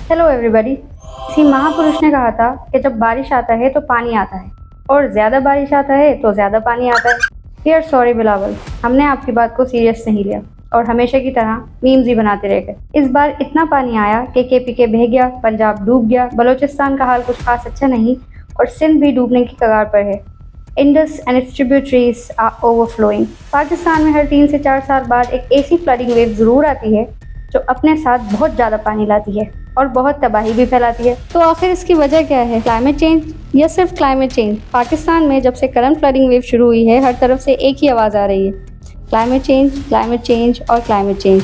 Hello everybody. किसी महापुरुष ने कहा था कि जब बारिश आता है तो पानी आता है और ज्यादा बारिश आता है तो ज्यादा पानी आता है। वी आर सॉरी बिलावल, हमने आपकी बात को सीरियस नहीं लिया और हमेशा की तरह मीम्स ही बनाते रह गए। इस बार इतना पानी आया कि केपीके बह गया, पंजाब डूब गया, बलोचिस्तान का हाल कुछ खास अच्छा नहीं और सिंध भी डूबने की कगार पर है। Indus and its tributaries are overflowing. Pakistan में हर 3 से 4 साल बाद एक ऐसी फ्लडिंग वेव जरूर आती है जो अपने साथ बहुत ज़्यादा पानी लाती है और बहुत तबाही भी फैलाती है। तो आखिर इसकी वजह क्या है? क्लाइमेट चेंज या सिर्फ क्लाइमेट चेंज? पाकिस्तान में जब से करंट फ्लडिंग वेव शुरू हुई है, हर तरफ से एक ही आवाज़ आ रही है, क्लाइमेट चेंज और climate change.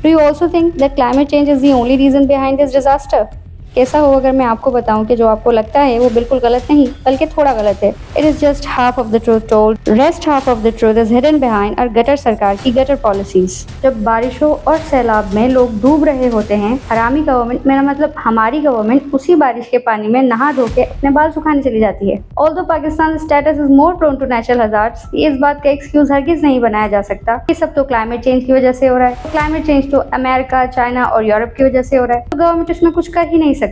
Do you also think that climate change is the only reason behind this disaster? कैसा हो अगर मैं आपको बताऊं कि जो आपको लगता है वो बिल्कुल गलत नहीं बल्कि थोड़ा गलत है। It is just half of the truth told, rest half of the truth is hidden behind our gutter सरकार की गटर पॉलिसीज। जब बारिशों और सैलाब में लोग डूब रहे होते हैं, हरामी गवर्नमेंट, मेरा मतलब हमारी गवर्नमेंट, उसी बारिश के पानी में नहा धो के अपने बाल सुखाने चली जाती है। Although Pakistan status is more prone to natural hazards, इस बात का एक्सक्यूज हरगिज नहीं बनाया जा सकता। ये सब तो क्लाइमेट चेंज की वजह से हो रहा है। क्लाइमेट चेंज तो अमेरिका, चाइना और यूरोप की वजह से हो रहा है, तो गवर्नमेंट इसमें कुछ कर ही नहीं सकती।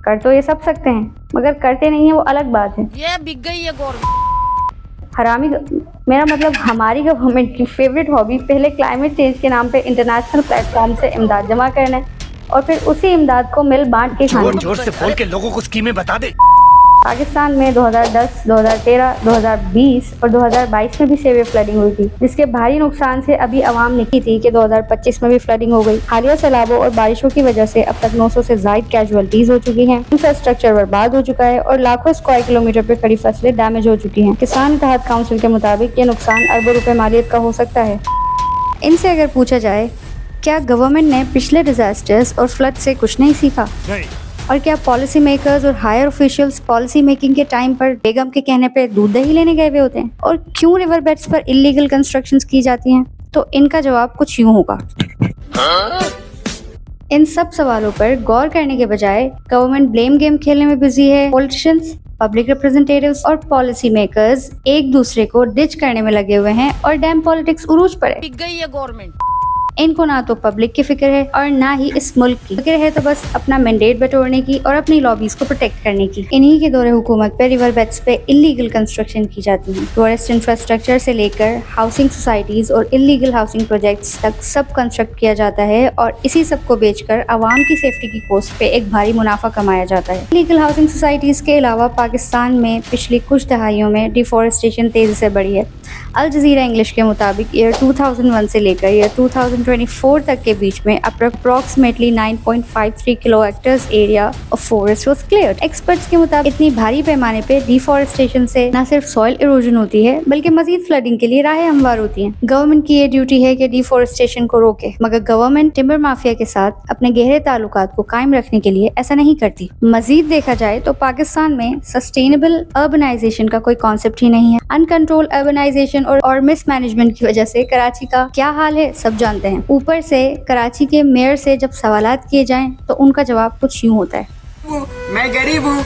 कर तो ये सब सकते हैं मगर करते नहीं है, वो अलग बात है। ये बिक गई है गवर्नमेंट। हरामी मेरा मतलब हमारी गवर्नमेंट की फेवरेट हॉबी पहले क्लाइमेट चेंज के नाम पे इंटरनेशनल प्लेटफॉर्म से इमदाद जमा करना है और फिर उसी इमदाद को मिल बांट के खाना। जोर से बोल के लोगों को स्कीमें बता दे। पाकिस्तान में 2010, 2013, 2020 और 2022 में भी सेवियर फ्लडिंग हुई थी, जिसके भारी नुकसान से अभी आवाम निकी थी कि 2025 में भी फ्लडिंग हो गई। हालिया सैलाबों और बारिशों की वजह से अब तक 900 से ज्यादा कैजुअलिटीज हो चुकी हैं, इंफ्रास्ट्रक्चर बर्बाद हो चुका है और लाखों स्क्वायर किलोमीटर पे खड़ी फसलें डैमेज हो चुकी हैं। किसान राहत काउंसिल के मुताबिक ये नुकसान अरबों रुपए मालियत का हो सकता है। इनसे अगर पूछा जाए क्या गवर्नमेंट ने पिछले डिजास्टर्स और फ्लड से कुछ नहीं सीखा? नहीं। और क्या पॉलिसी मेकर्स और हायर ऑफिशियल्स पॉलिसी मेकिंग के टाइम पर बेगम के कहने पे दूध दही लेने गए हुए होते हैं? और क्यों रिवर बेड्स पर इलीगल कंस्ट्रक्शंस की जाती हैं? तो इनका जवाब कुछ यूं होगा। इन सब सवालों पर गौर करने के बजाय गवर्नमेंट ब्लेम गेम खेलने में बिजी है। पॉलिटिशियंस, पब्लिक रिप्रेजेंटेटिव्स और पॉलिसी मेकर्स एक दूसरे को डिच करने में लगे हुए हैं और डैम पॉलिटिक्स उरूज पर है। बिक गई है गवर्नमेंट। इनको ना तो पब्लिक की फिक्र है और ना ही इस मुल्क की फिक्र है, तो बस अपना मैंडेट बटोरने की और अपनी लॉबीज को प्रोटेक्ट करने की। इन्हीं के दौरे हुकूमत पे रिवर बेड्स पे इलीगल कंस्ट्रक्शन की जाती है। टूरिस्ट इंफ्रास्ट्रक्चर से लेकर हाउसिंग सोसाइटीज और इलीगल हाउसिंग प्रोजेक्ट्स तक सब कंस्ट्रक्ट किया जाता है और इसी सब को बेचकर आवाम की सेफ्टी की कोस्ट पे एक भारी मुनाफा कमाया जाता है। इलीगल हाउसिंग सोसाइटीज के अलावा पाकिस्तान में पिछली कुछ दहाइयों में डिफॉरेस्टेशन तेजी से बढ़ी है। अल जजीरा इंग्लिश के मुताबिक ईयर 2001 से लेकर ईयर 2024 तक के बीच में approximately 9.53 kilo hectares area of forest was cleared. Experts के मुताबिक इतनी भारी पैमाने पे डिफॉरेस्टेशन से न सिर्फ सॉइल इरोजन होती है बल्कि मजीद फ्लडिंग के लिए राहें हमवार होती हैं। गवर्नमेंट की ये ड्यूटी है कि डिफॉरेस्टेशन को रोके, मगर गवर्नमेंट टिम्बर माफिया के साथ अपने गहरे ताल्लुकात को कायम रखने के लिए ऐसा नहीं करती। मजीद देखा जाए तो पाकिस्तान में सस्टेनेबल अर्बनाइजेशन का कोई कॉन्सेप्ट ही नहीं है। अनकंट्रोल अर्बनाइजेशन और मिसमैनेजमेंट की वजह से कराची का क्या हाल है सब जानते हैं। ऊपर से कराची के मेयर से जब सवालात किए जाएं तो उनका जवाब कुछ यूं होता है, मैं गरीब हूँ।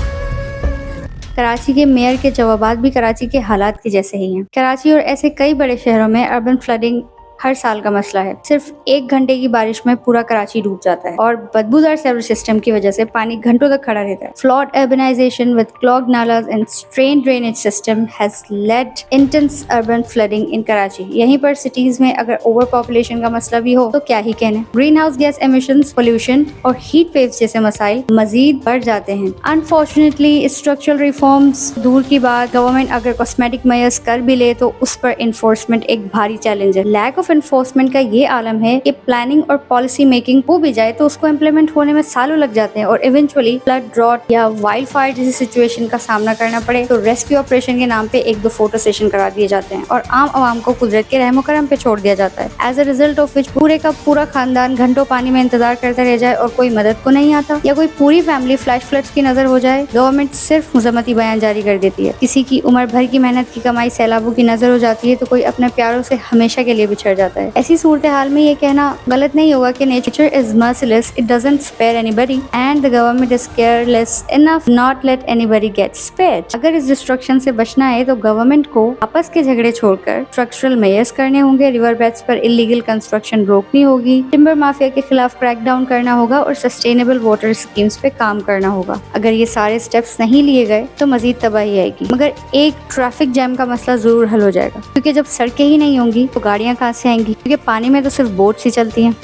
कराची के मेयर के जवाबात भी कराची के हालात के जैसे ही हैं। कराची और ऐसे कई बड़े शहरों में अर्बन फ्लडिंग हर साल का मसला है। सिर्फ 1 घंटे की बारिश में पूरा कराची डूब जाता है और बदबूदार सेवर सिस्टम की वजह से पानी घंटों तक खड़ा रहता है। Flood urbanisation with clogged nalas and strained drainage system has led intense urban flooding in Karachi. यहीं पर सिटीज में अगर ओवर पॉपुलेशन का मसला भी हो तो क्या ही कहने। Green house gas emissions, pollution और हीट वेव्स जैसे मसाइल मजीद बढ़ जाते हैं। अनफॉर्चुनेटली स्ट्रक्चरल रिफॉर्म्स दूर की बात, गवर्नमेंट अगर कॉस्मेटिक मेजर्स कर भी ले तो उस पर इन्फोर्समेंट एक भारी चैलेंज है। लैक ऑफ एनफोर्समेंट का ये आलम है कि प्लानिंग और पॉलिसी मेकिंग हो भी जाए तो उसको इम्प्लीमेंट होने में सालों लग जाते हैं और इवेंचुअली फ्लड, ड्रॉट या वाइल्ड फायर जैसी सिचुएशन का सामना करना पड़े तो रेस्क्यू ऑपरेशन के नाम पे 1-2 फोटो सेशन करा दिए जाते हैं और आम आवाम को कुदरत के रहमो करम पे छोड़ दिया जाता है। As a result of which पूरे का पूरा खानदान घंटों पानी में इंतजार करता रह जाए और कोई मदद को नहीं आता, या कोई पूरी फैमिली फ्लैश फ्लड्स की नजर हो जाए। गवर्नमेंट सिर्फ मुजम्मती बयान जारी कर देती है। किसी की उम्र भर की मेहनत की कमाई सैलाबों की नजर हो जाती है तो कोई अपने प्यारों से हमेशा के लिए बिछड़ जाता है। ऐसी सूरत हाल में ये कहना गलत नहीं होगा कि nature is merciless, it doesn't spare anybody and the government is careless enough not let anybody get spared. अगर इस डिस्ट्रक्शन से बचना है तो गवर्नमेंट को आपस के झगड़े छोड़कर स्ट्रक्चरल मेजर्स करने होंगे, रिवर बेड्स पर इलीगल कंस्ट्रक्शन रोकनी होगी, टिम्बर माफिया के खिलाफ क्रैकडाउन करना होगा और सस्टेनेबल वाटर स्कीम्स पे काम करना होगा। अगर ये सारे स्टेप्स नहीं लिए गए तो मजीद तबाही आएगी। मगर एक ट्रैफिक जैम का मसला जरूर हल हो जाएगा, क्योंकि जब सड़कें ही नहीं होंगी तो गाड़ियां कहाँ से आएंगी, क्योंकि पानी में तो सिर्फ बोट्स ही चलती हैं।